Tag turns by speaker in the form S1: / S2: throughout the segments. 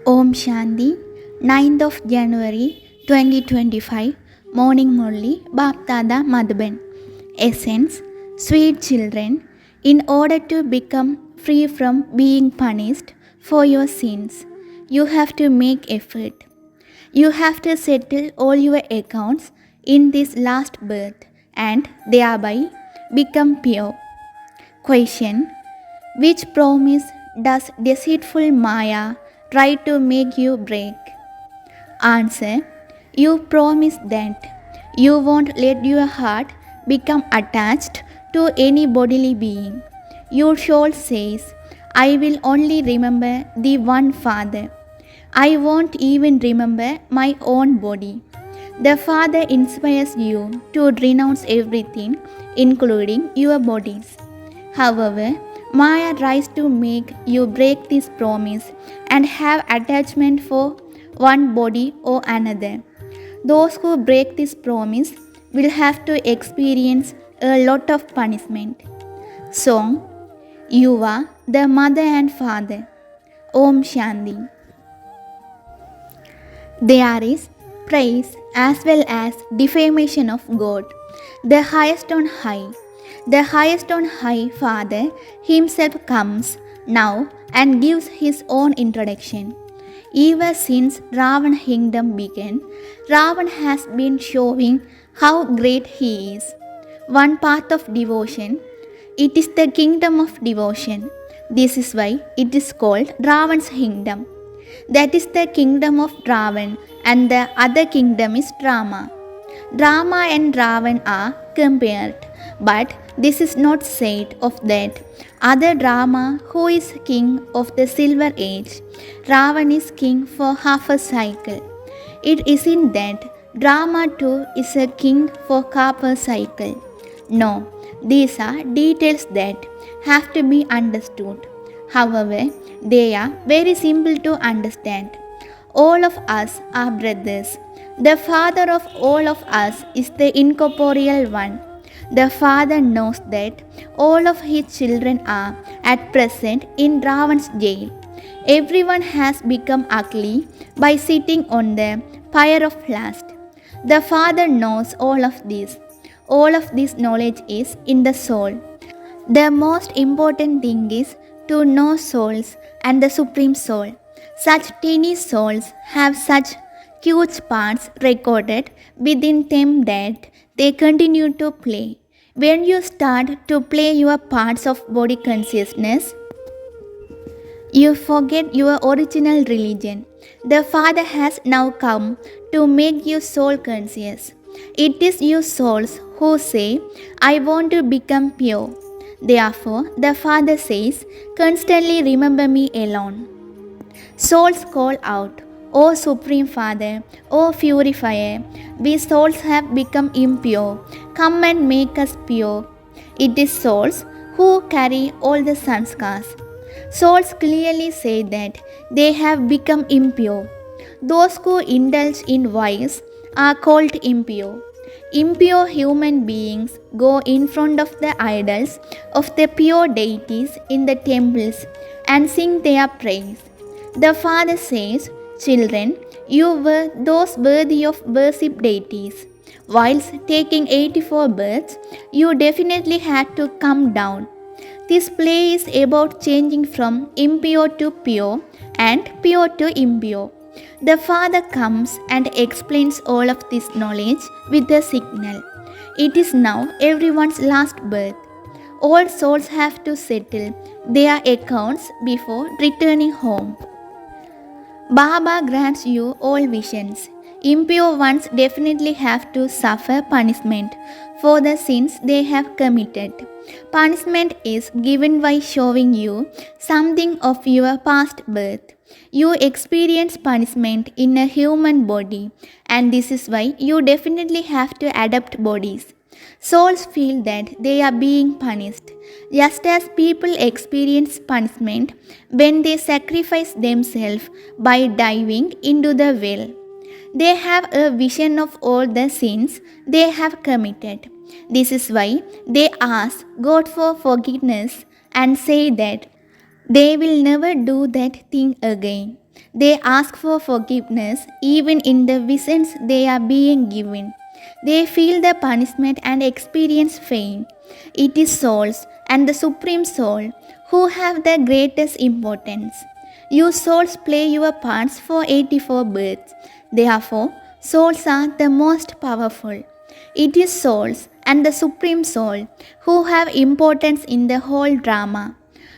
S1: Om Shanti, 9th of January 2025, Morning Murli, Baptada Madhuban. Essence, sweet children, in order to become free from being punished for your sins, you have to make effort. You have to settle all your accounts in this last birth and thereby become pure. Question: which promise does deceitful Maya try to make you break? Answer: you promise that you won't let your heart become attached to any bodily being. Your soul says, I will only remember the one Father. I won't even remember my own body. The Father inspires you to renounce everything, including your bodies. However, Maya tries to make you break this promise and have attachment for one body or another. Those who break this promise will have to experience a lot of punishment. Song: You are the Mother and Father. Om Shanti. There is praise as well as defamation of God, the highest on high. The highest on high Father himself comes now and gives his own introduction. Ever since Ravan's kingdom began, Ravan has been showing how great he is. One path of devotion. It is the kingdom of devotion. This is why it is called Ravan's kingdom. That is the kingdom of Ravan, and the other kingdom is Rama. Rama and Ravan are compared, but this is not said of that other Rama who is king of the silver age. Ravan is king for half a cycle. It isn't that Rama too is a king for copper cycle. No, these are details that have to be understood. However, they are very simple to understand. All of us are brothers. The father of all of us is the incorporeal one. The Father knows that all of his children are at present in Ravan's jail. Everyone has become ugly by sitting on the pyre of lust. The Father knows all of this. All of this knowledge is in the soul. The most important thing is to know souls and the Supreme Soul. Such teeny souls have such huge parts recorded within them that they continue to play. When you start to play your parts of body consciousness, you forget your original religion. The Father has now come to make you soul conscious. It is you souls who say, I want to become pure. Therefore, the Father says, constantly remember me alone. Souls call out, O Supreme Father, O Purifier, we souls have become impure. Come and make us pure. It is souls who carry all the sanskars. Souls clearly say that they have become impure. Those who indulge in vice are called impure. Impure human beings go in front of the idols of the pure deities in the temples and sing their praise. The Father says, children, you were those worthy of worship deities. Whilst taking 84 births, you definitely had to come down. This play is about changing from impure to pure and pure to impure. The Father comes and explains all of this knowledge with a signal. It is now everyone's last birth. All souls have to settle their accounts before returning home. Baba grants you all visions. Impure ones definitely have to suffer punishment for the sins they have committed. Punishment is given by showing you something of your past birth. You experience punishment in a human body, and this is why you definitely have to adapt bodies. Souls feel that they are being punished, just as people experience punishment when they sacrifice themselves by diving into the well. They have a vision of all the sins they have committed. This is why they ask God for forgiveness and say that they will never do that thing again. They ask for forgiveness even in the visions they are being given. They feel the punishment and experience pain. It is souls and the Supreme Soul who have the greatest importance. You souls play your parts for 84 births. Therefore, souls are the most powerful. It is souls and the Supreme Soul who have importance in the whole drama.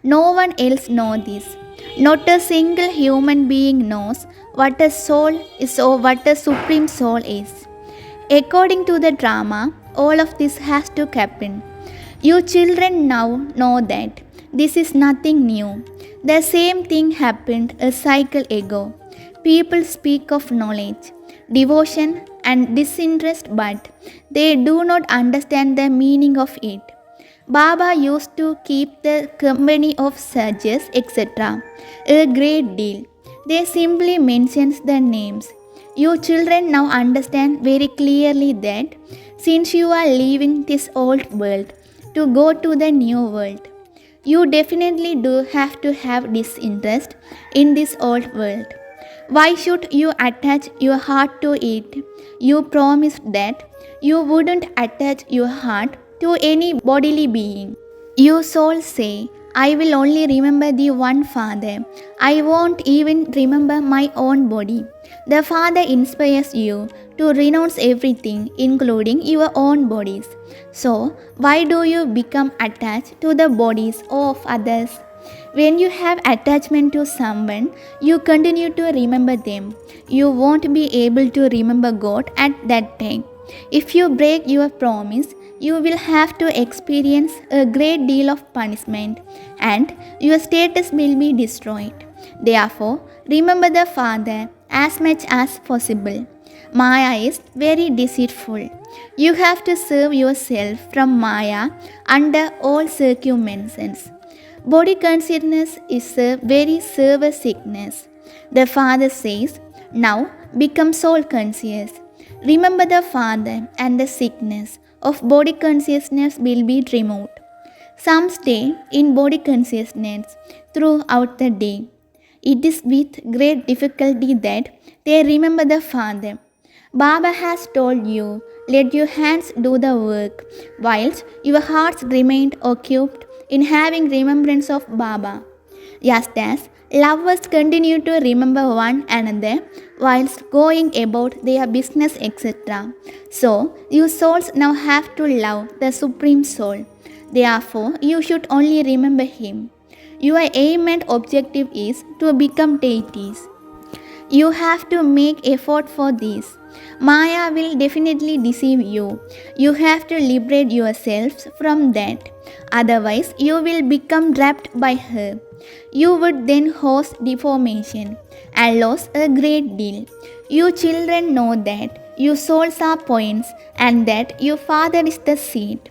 S1: No one else knows this. Not a single human being knows what a soul is or what a Supreme Soul is. According to the drama, all of this has to happen. You children now know that this is nothing new. The same thing happened a cycle ago. People speak of knowledge, devotion, and disinterest, but they do not understand the meaning of it. Baba used to keep the company of sages, etc. a great deal. They simply mentions their names. You children now understand very clearly that since you are leaving this old world to go to the new world, you definitely do have to have disinterest in this old world. Why should you attach your heart to it? You promised that you wouldn't attach your heart to any bodily being. You souls say, I will only remember the one Father. I won't even remember my own body. The Father inspires you to renounce everything, including your own bodies. So, why do you become attached to the bodies of others? When you have attachment to someone, you continue to remember them. You won't be able to remember God at that time. If you break your promise, you will have to experience a great deal of punishment and your status will be destroyed. Therefore, remember the Father as much as possible. Maya is very deceitful. You have to serve yourself from Maya under all circumstances. Body consciousness is a very severe sickness. The Father says, now become soul conscious. Remember the Father and the sickness of body consciousness will be removed. Some stay in body consciousness throughout the day. It is with great difficulty that they remember the Father. Baba has told you, let your hands do the work, whilst your hearts remained occupied in having remembrance of Baba. Just as lovers continue to remember one another whilst going about their business, etc. So, you souls now have to love the Supreme Soul. Therefore, you should only remember Him. Your aim and objective is to become deities. You have to make effort for this. Maya will definitely deceive you. You have to liberate yourselves from that. Otherwise, you will become trapped by her. You would then cause deformation and lose a great deal. You children know that you souls are points and that your Father is the seed,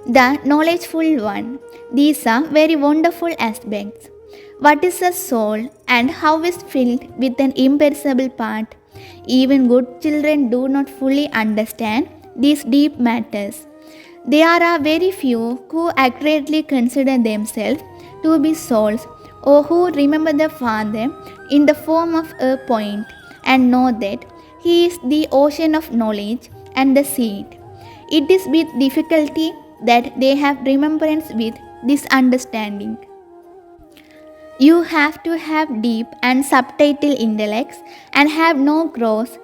S1: the knowledgeful one. These are very wonderful aspects. What is a soul and how is filled with an imperishable part? Even good children do not fully understand these deep matters. There are very few who accurately consider themselves to be souls or who remember the Father in the form of a point and know that He is the ocean of knowledge and the seed. It is with difficulty that they have remembrance with this understanding. You have to have deep and subtle intellects and have no gross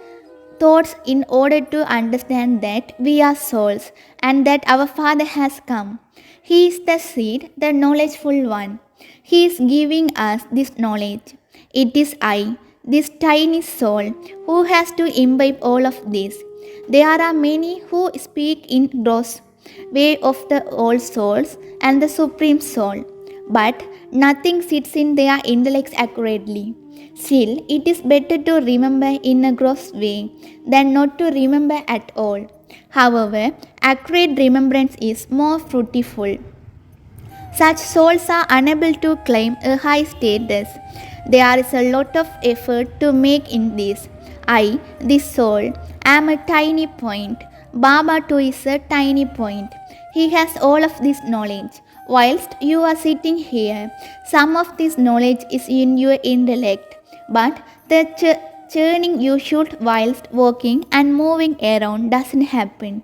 S1: thoughts in order to understand that we are souls and that our Father has come. He is the seed, the knowledgeful one. He is giving us this knowledge. It is I, this tiny soul, who has to imbibe all of this. There are many who speak in gross way of the old souls and the Supreme Soul, but nothing sits in their intellects accurately. Still, it is better to remember in a gross way than not to remember at all. However, accurate remembrance is more fruitful. Such souls are unable to claim a high status. There is a lot of effort to make in this. I, this soul, am a tiny point. Baba too is a tiny point. He has all of this knowledge. Whilst you are sitting here, some of this knowledge is in your intellect, But the churning you should whilst walking and moving around doesn't happen.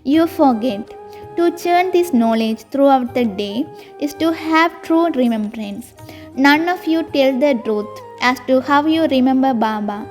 S1: You forget. To churn this knowledge throughout the day is to have true remembrance. None of you tell the truth as to how you remember Baba.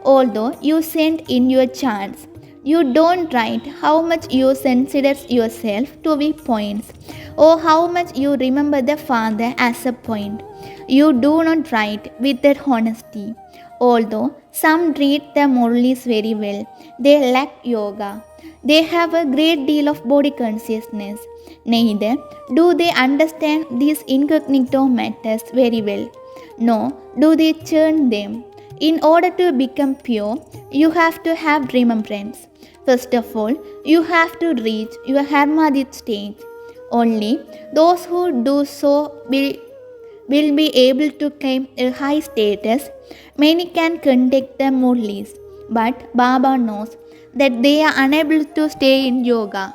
S1: Although you send in your chants, you don't write how much you consider yourself to be points or how much you remember the Father as a point. You do not write with that honesty. Although some read the Murlis very well, they lack yoga. They have a great deal of body consciousness. Neither do they understand these incognito matters very well. Nor do they churn them. In order to become pure, you have to have remembrance. First of all, you have to reach your Hermadit stage. Only those who do so will be able to claim a high status. Many can contact the Murlis, but Baba knows that they are unable to stay in yoga.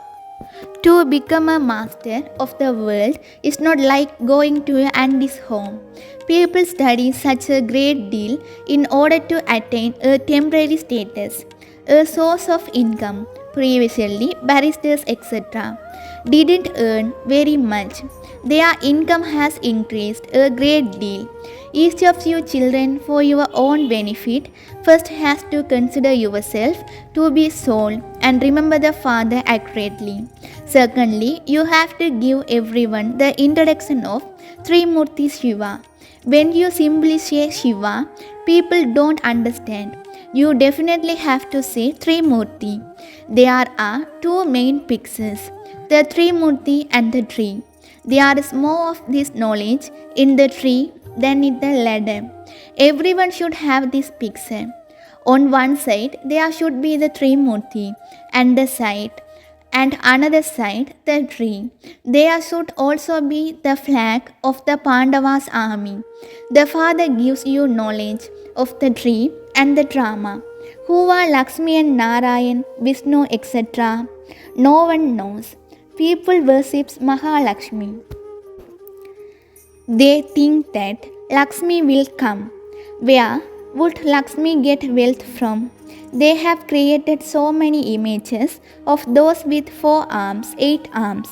S1: To become a master of the world is not like going to an auntie's home. People study such a great deal in order to attain a temporary status, a source of income. Previously, barristers etc. didn't earn very much. Their income has increased a great deal. Each of you children, for your own benefit, first has to consider yourself to be soul and remember the Father accurately. Secondly, you have to give everyone the introduction of Trimurti Shiva. When you simply say Shiva, people don't understand. You definitely have to say Trimurti. There are two main pictures, the Trimurti and the tree. There is more of this knowledge in the tree than in the ladder. Everyone should have this picture. On one side, there should be the Trimurti, and another side, the tree. There should also be the flag of the Pandavas' army. The Father gives you knowledge of the tree and the drama. Who are Lakshmi and Narayan, Vishnu, etc.? No one knows. People worship Mahalakshmi. They think that Lakshmi will come. Where would Lakshmi get wealth from? They have created so many images of those with 4 arms, 8 arms.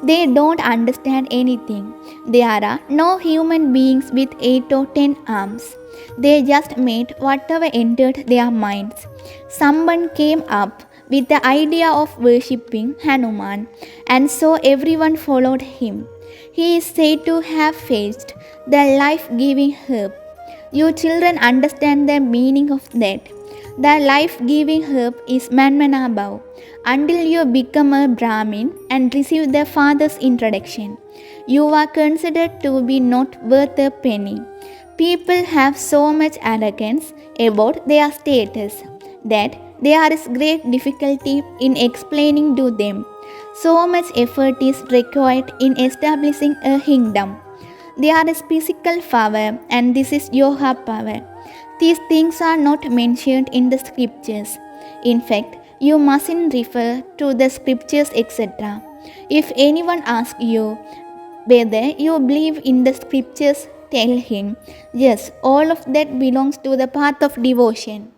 S1: They don't understand anything. There are no human beings with 8 or 10 arms. They just made whatever entered their minds. Someone came up with the idea of worshipping Hanuman, and so everyone followed him. He is said to have faced the life-giving herb. You children understand the meaning of that. The life-giving herb is Manmanabhav. Until you become a Brahmin and receive the Father's introduction, you are considered to be not worth a penny. People have so much arrogance about their status that there is great difficulty in explaining to them. So much effort is required in establishing a kingdom. There is physical power and this is yoga power. These things are not mentioned in the scriptures. In fact, you mustn't refer to the scriptures etc. If anyone asks you whether you believe in the scriptures, tell him, yes, all of that belongs to the path of devotion.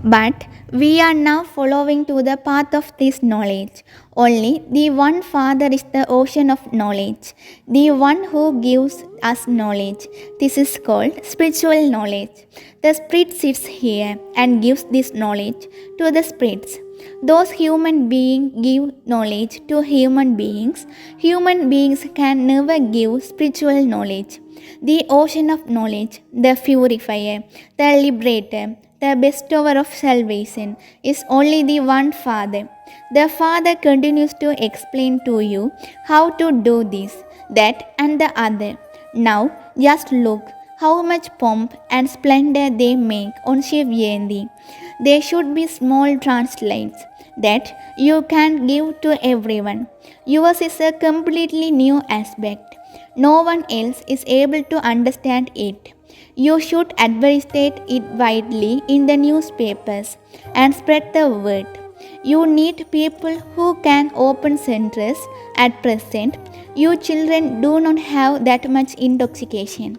S1: But we are now following to the path of this knowledge. Only the one Father is the ocean of knowledge, the one who gives us knowledge. This is called spiritual knowledge. The Spirit sits here and gives this knowledge to the spirits. Those human beings give knowledge to human beings. Human beings can never give spiritual knowledge. The ocean of knowledge, the purifier, the liberator, the bestower of salvation is only the one Father. The Father continues to explain to you how to do this, that and the other. Now just look how much pomp and splendor they make on Shiv Jayanti. There should be small translates that you can give to everyone. Yours is a completely new aspect. No one else is able to understand it. You should advertise it widely in the newspapers and spread the word. You need people who can open centers. At present, you children do not have that much intoxication.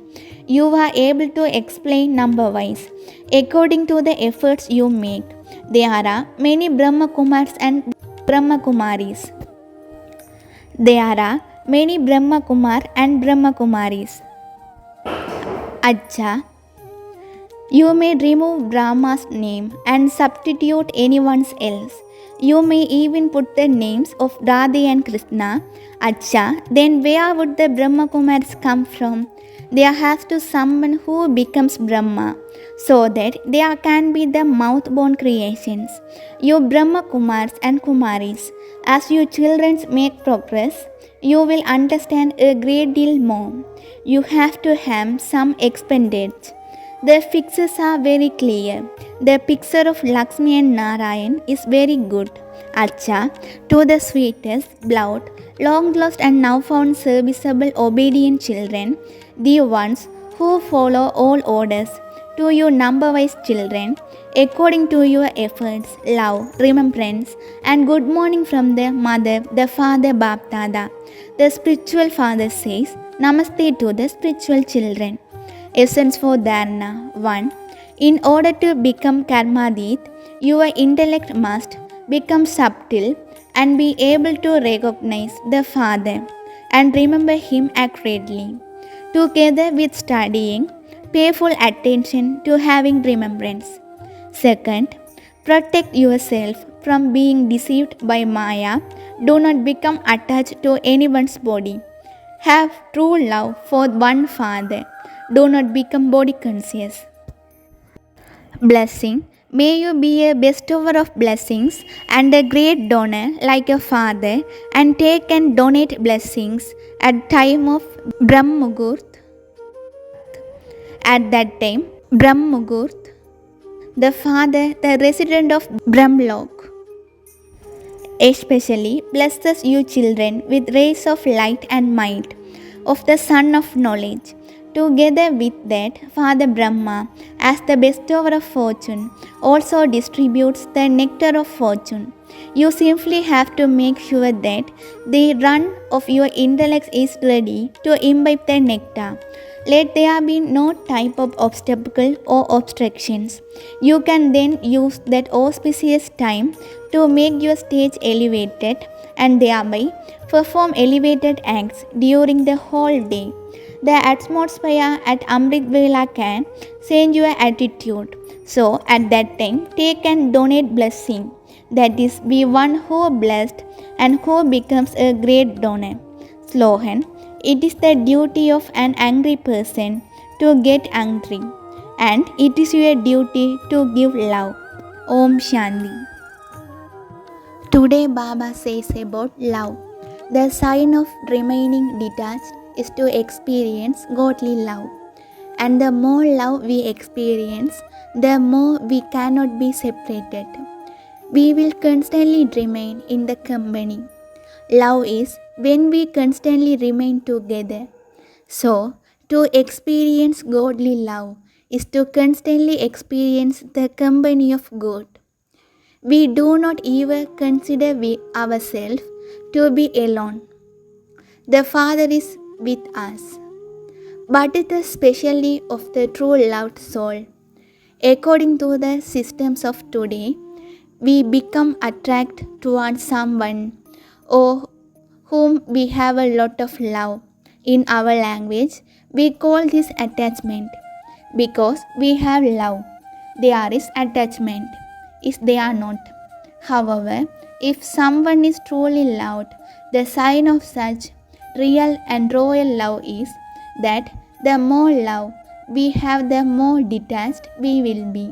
S1: You are able to explain number wise according to the efforts you make. There are many Brahma Kumars and Brahma Kumaris. There are many Brahma Kumar and Brahma Kumaris. Acha. You may remove Brahma's name and substitute anyone's else. You may even put the names of Radhe and Krishna. Acha, then where would the Brahma Kumars come from? There has to someone who becomes Brahma, so that there can be the mouth-born creations. You Brahma Kumars and Kumaris, as you children make progress, you will understand a great deal more. You have to have some expenditure. The fixes are very clear. The picture of Lakshmi and Narayan is very good. Acha, to the sweetest, blood, long lost and now found serviceable, obedient children, the ones who follow all orders, to you number-wise children, according to your efforts, love, remembrance, and good morning from the mother, the father, Bapdada. The spiritual father says, Namaste to the spiritual children. Essence for Dharana 1. In order to become Karmadit, your intellect must become subtle and be able to recognize the Father and remember Him accurately. Together with studying, pay full attention to having remembrance. Second, protect yourself from being deceived by Maya. Do not become attached to anyone's body. Have true love for one Father. Do not become body conscious. Blessing. May you be a bestower of blessings and a great donor like a father, and take and donate blessings at time of Brahm Mugurt. At that time, Brahm Mugurt, the father, the resident of Brahmlok, especially blesses you children with rays of light and might of the sun of knowledge. Together with that, Father Brahma, as the bestower of fortune, also distributes the nectar of fortune. You simply have to make sure that the run of your intellect is ready to imbibe the nectar. Let there be no type of obstacle or obstructions. You can then use that auspicious time to make your stage elevated and thereby perform elevated acts during the whole day. The atmosphere at Amrit Vela can change your attitude. So, at that time, take and donate blessing. That is, be one who blessed and who becomes a great donor. Slogan. It is the duty of an angry person to get angry, and it is your duty to give love. Om Shanti. Today, Baba says about love. The sign of remaining detached is to experience godly love. And the more love we experience, the more we cannot be separated. We will constantly remain in the company. Love is when we constantly remain together. So, to experience godly love is to constantly experience the company of God. We do not even consider ourselves to be alone. The Father is with us. But it is specially of the true loved soul. According to the systems of today, we become attracted towards someone or whom we have a lot of love. In our language, we call this attachment. Because we have love, there is attachment. If they are not. However, if someone is truly loved, the sign of such real and royal love is that the more love we have, the more detached we will be.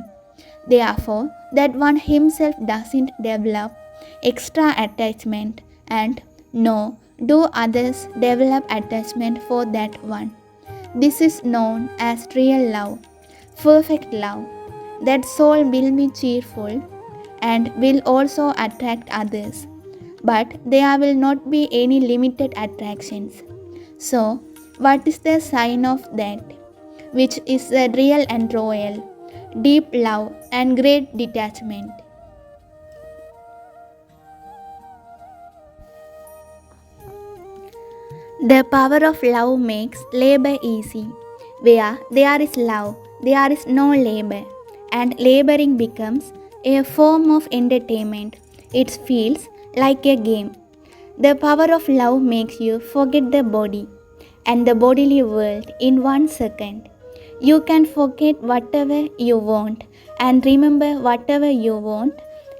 S1: Therefore, that one himself doesn't develop extra attachment, and nor do others develop attachment for that one. This is known as real love, perfect love. That soul will be cheerful and will also attract others, but there will not be any limited attractions. So, what is the sign of that, which is the real and royal, deep love and great detachment? The power of love makes labor easy. Where there is love, there is no labor, and laboring becomes a form of entertainment. It feels like a game. The power of love makes you forget the body and the bodily world in 1 second. You can forget whatever you want and remember whatever you want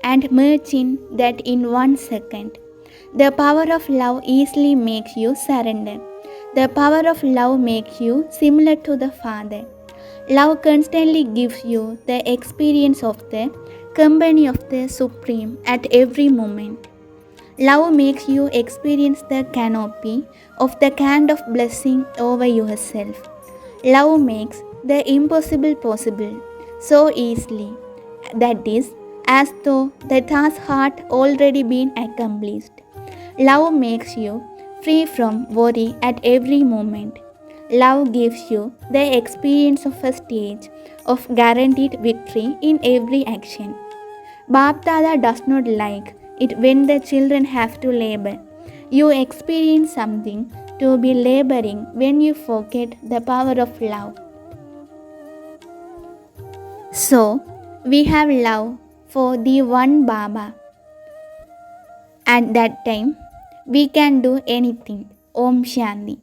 S1: and merge in that in 1 second. The power of love easily makes you surrender. The power of love makes you similar to the Father. Love constantly gives you the experience of the company of the Supreme at every moment. Love makes you experience the canopy of the kind of blessing over yourself. Love makes the impossible possible so easily, that is, as though the task had already been accomplished. Love makes you free from worry at every moment. Love gives you the experience of a stage of guaranteed victory in every action. Bapdada does not like it when the children have to labor. You experience something to be laboring when you forget the power of love. So, we have love for the one Baba. At that time, we can do anything. Om Shanti.